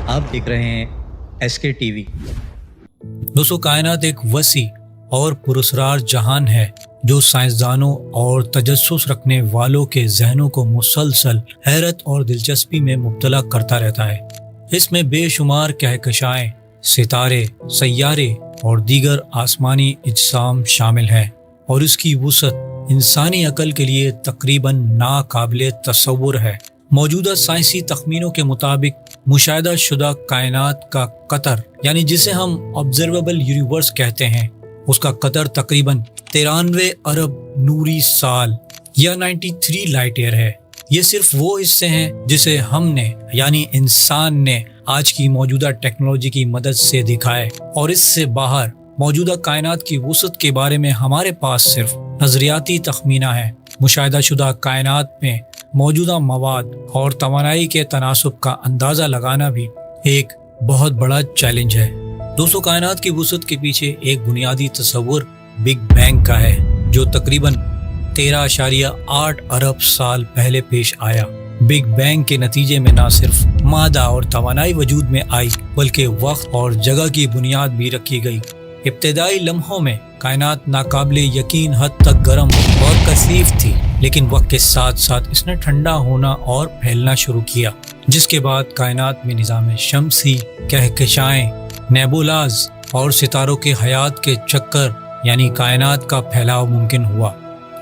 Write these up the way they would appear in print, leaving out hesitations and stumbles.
आप देख रहे हैं एसके टीवी। दोस्तों, कायनात एक वसी और पुरस्कार जहान है जो साइंसदानों और तजस्सुस रखने वालों के जहनों को मुसलसल हैरत और दिलचस्पी में मुब्तला करता रहता है। इसमें बेशुमार कहकशाएं, सितारे, सैयारे और दीगर आसमानी इज्साम शामिल हैं और इसकी वुसअत इंसानी अकल के लिए तकरीबन नाकाबिले तसव्वुर है। मौजूदा साइंसी तखमीनों के मुताबिक मुशाहिदा शुदा कायनात का कतर, यानी जिसे हम ऑब्जर्वेबल यूनिवर्स कहते हैं, उसका कतर तकरीबन 93 अरब नूरी साल या 93 लाइट ईयर है। ये सिर्फ वो हिस्से हैं जिसे हमने यानी इंसान ने आज की मौजूदा टेक्नोलॉजी की मदद से दिखा है, और इससे बाहर मौजूदा कायनात की वुसअत के बारे में हमारे पास सिर्फ नजरियाती तखमीना है। मुशाहिदा शुदा कायनात में मौजूदा मवाद और तवानाई के तनासुब का अंदाज़ा लगाना भी एक बहुत बड़ा चैलेंज है। दोस्तों, कायनात की वुसअत के पीछे एक बुनियादी तस्वुर बिग बैंग का है जो तकरीबन 13.8 अरब साल पहले पेश आया। बिग बैंग के नतीजे में न सिर्फ मादा और तवानाई वजूद में आई, बल्कि वक्त और जगह की बुनियाद भी रखी गई। इब्तदाई लम्हों में कायनात नाकाबिले यकीन हद तक गर्म और कसीफ थी, लेकिन वक्त के साथ साथ इसने ठंडा होना और फैलना शुरू किया, जिसके बाद कायनात में निज़ाम शम्सी, कहकशाएं, नेबुलाज और सितारों के हयात के चक्कर यानी कायनात का फैलाव मुमकिन हुआ।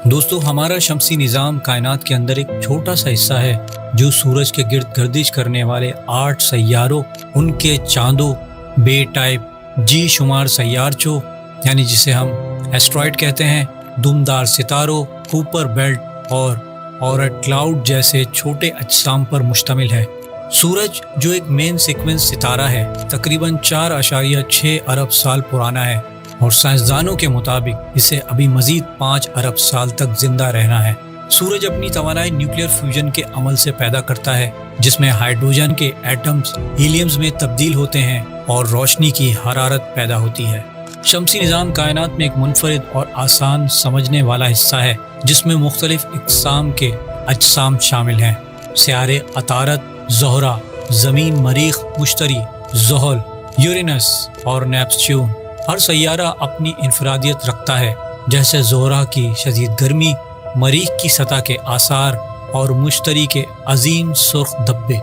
दोस्तों, हमारा शम्सी निज़ाम कायनात के अंदर एक छोटा सा हिस्सा है जो सूरज के गिर्द गर्दिश करने वाले 8 सैयारों, उनके चांदों, बे टाइप जी शुमार सैयारचों यानी जिसे हम एस्ट्रॉइड कहते हैं, दुमदार सितारों, कूपर बेल्ट और ऑरेट क्लाउड जैसे छोटे अजसाम पर मुश्तमिल है। सूरज जो एक मेन सीक्वेंस सितारा है, तकरीबन 4.6 अरब साल पुराना है और साइंसदानों के मुताबिक इसे अभी मजीद 5 अरब साल तक जिंदा रहना है। सूरज अपनी तवानाई न्यूक्लियर फ्यूजन के अमल से पैदा करता है, जिसमें हाइड्रोजन के एटम्स हीलियम्स में तब्दील होते हैं और रोशनी की हरारत पैदा होती है। शम्सी निज़ाम कायनात में एक मुनफरिद और आसान समझने वाला हिस्सा है जिसमें मुख्तलिफ इक़साम के अजसाम शामिल हैं। सियारे अतारत, ज़ोहरा, ज़मीन, मरीख, मुश्तरी, ज़ुहल, यूरेनस और नेपच्यून। हर सैयारा अपनी इनफरादियत रखता है, जैसे ज़ोहरा की शदीद गर्मी, मरीख की सतह के आसार और मुश्तरी के अजीम सुर्ख धब्बे।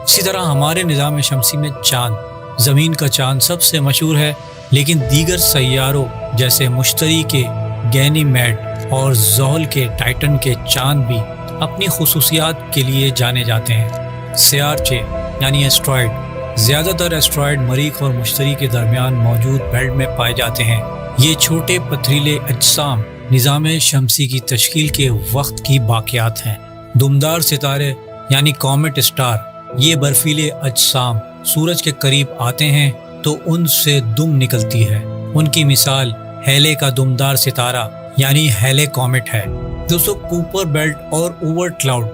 इसी तरह हमारे निज़ाम शम्सी में चाँद, ज़मीन का चाँद सबसे मशहूर है, लेकिन दीगर सैयारों जैसे मुश्तरी के गैनीमेड और ज़ोहल के टाइटन के चाँद भी अपनी खुसूसियात के लिए जाने जाते हैं। सियारचे यानी एस्ट्रॉइड, ज़्यादातर एस्ट्रॉइड मरीख और मुश्तरी के दरमियान मौजूद बेल्ट में पाए जाते हैं। ये छोटे पथरीले अजसाम निज़ाम शम्सी की तश्कील के वक्त की बाक़ियात हैं। दुमदार सितारे यानी कॉमेट स्टार, ये बर्फीले अजसाम सूरज के करीब आते हैं तो उनसे दुम निकलती है। उनकी मिसाल हेले का दुमदार सितारा यानी हेले कॉमेट है। दोस्तों, कूपर बेल्ट और ओवर क्लाउड।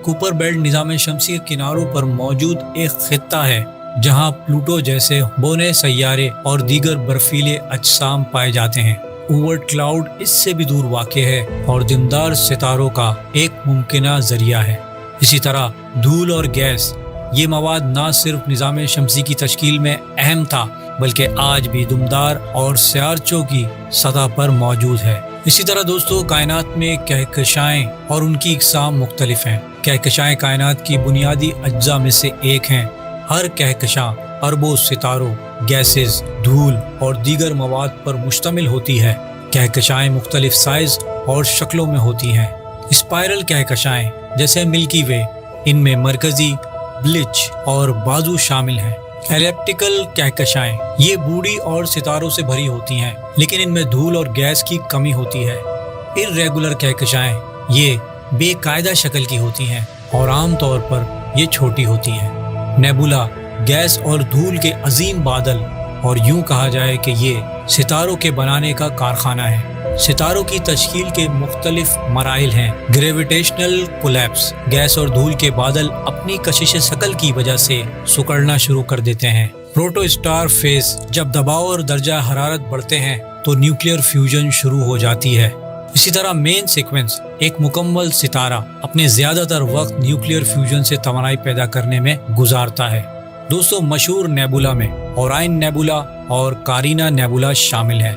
कूपर बेल्ट निज़ाम शम्सी के किनारों पर मौजूद एक खित्ता है जहां प्लूटो जैसे बोने सैयारे और दीगर बर्फीले अजसाम पाए जाते हैं। ओवर क्लाउड इससे भी दूर वाक़ है और दिमदार सितारों का एक मुमकिना ज़रिया है। इसी तरह धूल और गैस, ये मवाद ना सिर्फ निज़ाम शम्सी की तश्कील में अहम था, बल्कि आज भी दुमदार और सियारचों की सतह पर मौजूद है। इसी तरह दोस्तों, कायनात में कहकशाएं और उनकी इक़साम मुख्तलिफ हैं। कहकशाएं कायनात की बुनियादी अज्जा में से एक हैं। हर कहकशां अरबों सितारों, गैसेस, धूल और दीगर मवाद पर मुश्तमिल होती है। कहकशाएं मुख्तलिफ साइज और शक्लों में होती हैं। स्पाइरल कहकशाएं जैसे मिल्की वे, इनमें मरकजी, ब्लिच और बाजू शामिल हैं। एलिप्टिकल कहकशाएं ये बूढ़ी और सितारों से भरी होती हैं, लेकिन इनमें धूल और गैस की कमी होती है। इर्रेगुलर कहकशाएं ये बेकायदा शक्ल की होती हैं और आम तौर पर ये छोटी होती हैं। नेबुला गैस और धूल के अजीम बादल, और यूं कहा जाए कि ये सितारों के बनाने का कारखाना है। सितारों की तश्कील के मुख्तलिफ मराइल हैं। ग्रेविटेशनल कोलैप्स, गैस और धूल के बादल अपनी कशिश शकल की वजह से सिकुड़ना शुरू कर देते हैं। प्रोटोस्टार फेज, जब दबाव और दर्जा हरारत बढ़ते हैं तो न्यूक्लियर फ्यूजन शुरू हो जाती है। इसी तरह मेन सीक्वेंस, एक मुकम्मल सितारा अपने ज्यादातर वक्त न्यूक्लियर फ्यूजन से तवानाई पैदा करने में गुजारता है। दोस्तों मशहूर नेबुला में ओराइन नेबुला और कारीना नेबुला शामिल है।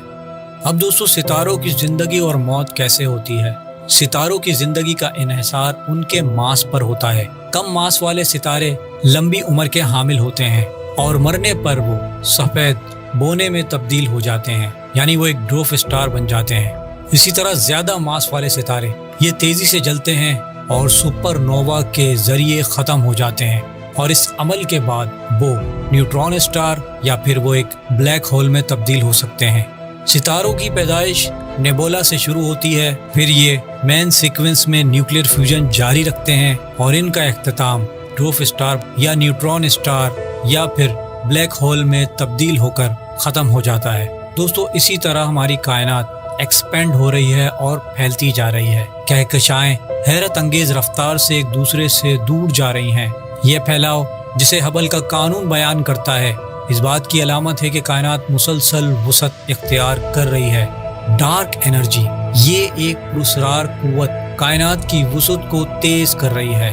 अब दोस्तों सितारों की जिंदगी और मौत कैसे होती है। सितारों की जिंदगी का इन्हिसार उनके मास पर होता है। कम मास वाले सितारे लंबी उम्र के हामिल होते हैं और मरने पर वो सफेद बोने में तब्दील हो जाते हैं, यानी वो एक ड्वार्फ स्टार बन जाते हैं। इसी तरह ज्यादा मास वाले सितारे ये तेजी से जलते हैं और सुपरनोवा के जरिए खत्म हो जाते हैं और इस अमल के बाद वो न्यूट्रॉन स्टार या फिर वो एक ब्लैक होल में तब्दील हो सकते हैं। सितारों की पैदाइश नेबुला से शुरू होती है, फिर ये मेन सीक्वेंस में न्यूक्लियर फ्यूजन जारी रखते हैं और इनका इख्तिताम ड्वार्फ स्टार या न्यूट्रॉन स्टार या फिर ब्लैक होल में तब्दील होकर ख़त्म हो जाता है। दोस्तों इसी तरह हमारी कायनात एक्सपेंड हो रही है और फैलती जा रही है। कहकशाएं हैरत अंगेज रफ्तार से एक दूसरे से दूर जा रही हैं। ये फैलाव जिसे हबल का कानून बयान करता है, इस बात की अलामत है कि कायनात मुसलसल वसअत इख्तियार कर रही है। डार्क एनर्जी ये एक पुरस्रार कुव्वत कायनात की वसअत को तेज कर रही है।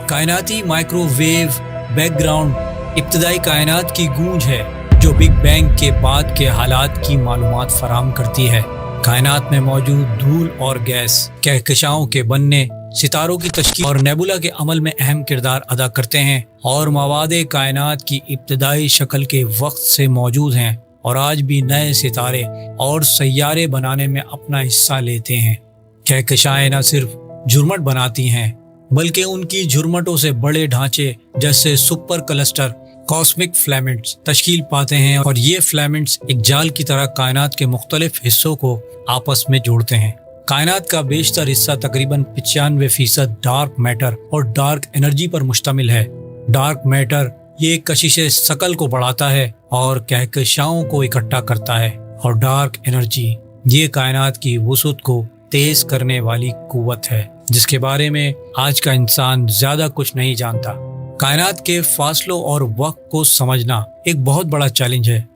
कायनाती माइक्रोवेव बैकग्राउंड इब्तदाई कायनात की गूंज है जो बिग बैंग के बाद के हालात की मालूमात फराहम करती है। कायनात में मौजूद धूल और गैस कहकशाओं के बनने, सितारों की तश्कील और नेबुला के अमल में अहम किरदार अदा करते हैं और मवादे कायनात की इब्तदाई शक्ल के वक्त से मौजूद हैं और आज भी नए सितारे और सैयारे बनाने में अपना हिस्सा लेते हैं। कहकशाएं न सिर्फ झुरमट बनाती हैं बल्कि उनकी झुरमटों से बड़े ढांचे जैसे सुपर क्लस्टर कॉस्मिक फिलामेंट्स तश्कील पाते हैं और ये फिलामेंट्स एक जाल की तरह कायनात के मुख्तलिफ हिस्सों को आपस में जोड़ते हैं। कायनात का बेशतर हिस्सा तकरीबन 95% डार्क मैटर और डार्क एनर्जी पर मुश्तमिल है। डार्क मैटर ये कशिश शकल को बढ़ाता है और कहकशाओं को इकट्ठा करता है और डार्क एनर्जी ये कायनात की वसअत को तेज करने वाली कुव्वत है जिसके बारे में आज का इंसान ज्यादा कुछ नहीं जानता। कायनात के फासलों और वक्त को समझना एक बहुत बड़ा चैलेंज है।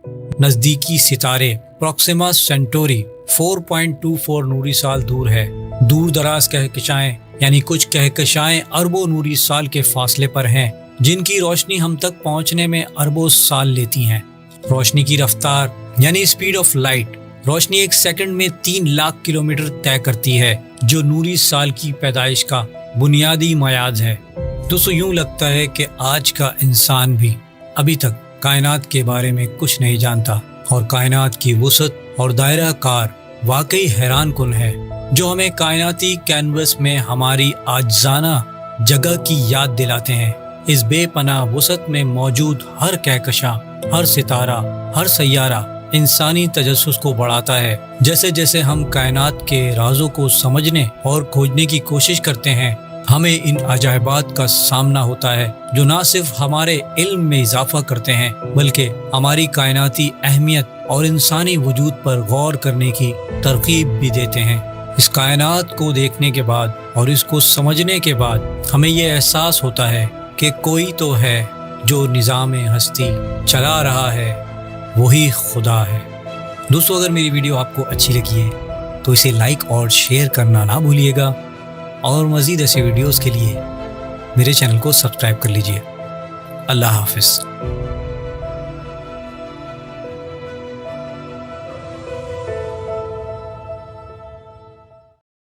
नजदीकी सितारे प्रोक्सिमा सेंटोरी 4.24 नूरी साल दूर है। दूर दराज कहकशाएं यानी कुछ कहकशाएं अरबों नूरी साल के फासले पर हैं, जिनकी रोशनी हम तक पहुंचने में अरबों साल लेती हैं। रोशनी की रफ्तार यानी स्पीड ऑफ लाइट, रोशनी एक सेकंड में 3 लाख किलोमीटर तय करती है, जो नूरी साल की पैदाइश का बुनियादी मयाद है। दोस्तों यूं लगता है कि आज का इंसान भी अभी तक कायनात के बारे में कुछ नहीं जानता और कायनात की वसअत और दायरा कार वाकई हैरान कुन है, जो हमें कायनाती कैनवस में हमारी आजाना जगह की याद दिलाते हैं। इस बेपनाह वसअत में मौजूद हर कहकशा, हर सितारा, हर सैयारा इंसानी तजस्सुस को बढ़ाता है। जैसे जैसे हम कायनात के राजों को समझने और खोजने की कोशिश करते हैं, हमें इन अजायबात का सामना होता है जो न सिर्फ हमारे इल्म में इजाफा करते हैं बल्कि हमारी कायनाती अहमियत और इंसानी वजूद पर गौर करने की तरकीब भी देते हैं। इस कायनात को देखने के बाद और इसको समझने के बाद हमें ये एहसास होता है कि कोई तो है जो निज़ाम हस्ती चला रहा है, वही खुदा है। दोस्तों अगर मेरी वीडियो आपको अच्छी लगी है तो इसे लाइक और शेयर करना ना भूलिएगा और मज़ीद ऐसे वीडियोस के लिए मेरे चैनल को सब्सक्राइब कर लीजिए। अल्लाह हाफिज़।